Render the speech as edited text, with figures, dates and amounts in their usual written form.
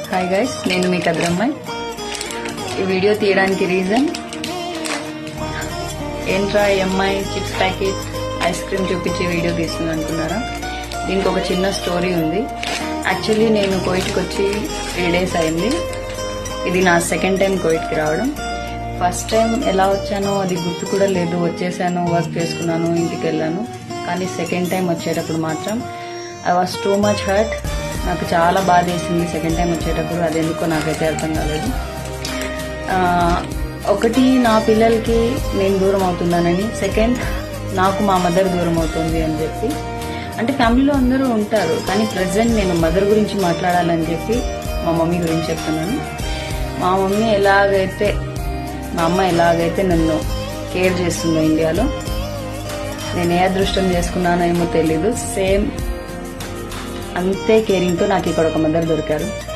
Hi guys, నేను మీ కద్రమ్మాయి. ఈ video తీయడానికి రీజన్ ఏంట్రా అమ్మాయి చిప్స్ ప్యాకెట్ ఐస్ క్రీమ్ చూపించే వీడియో తీస్తుంది అనుకున్నారా? దీనికి ఒక చిన్న స్టోరీ ఉంది. యాక్చువల్లీ నేను కోయిట్కి వచ్చి 3 days అయింది. ఇది నా సెకండ్ టైం కోయిట్కి రావడం. ఫస్ట్ టైం ఎలా వచ్చానో అది గుర్తు కూడా లేదు. వచ్చేసాను, వర్క్ చేసుకున్నాను, ఇంటికి వెళ్ళాను. కానీ సెకండ్ టైం వచ్చేటప్పుడు మాత్రం I was too much hurt. నాకు చాలా బాధ వేసింది సెకండ్ టైం వచ్చేటప్పుడు. అది ఎందుకో నాకైతే అర్థం కాలేదు. ఒకటి, నా పిల్లలకి నేను దూరం అవుతున్నానని. సెకండ్, నాకు మా మదర్ దూరం అవుతుంది అని చెప్పి. అంటే ఫ్యామిలీలో అందరూ ఉంటారు, కానీ ప్రజెంట్ నేను మదర్ గురించి మాట్లాడాలని చెప్పి మా మమ్మీ గురించి చెప్తున్నాను. మా మమ్మీ ఎలాగైతే, మా అమ్మ ఎలాగైతే నన్ను కేర్ చేస్తుందో ఇండియాలో, నేను ఏ అదృష్టం చేసుకున్నానో ఏమో తెలీదు, సేమ్ అంతే కేరింగ్తో నాకు ఇక్కడ ఒక మదర్ దొరికారు.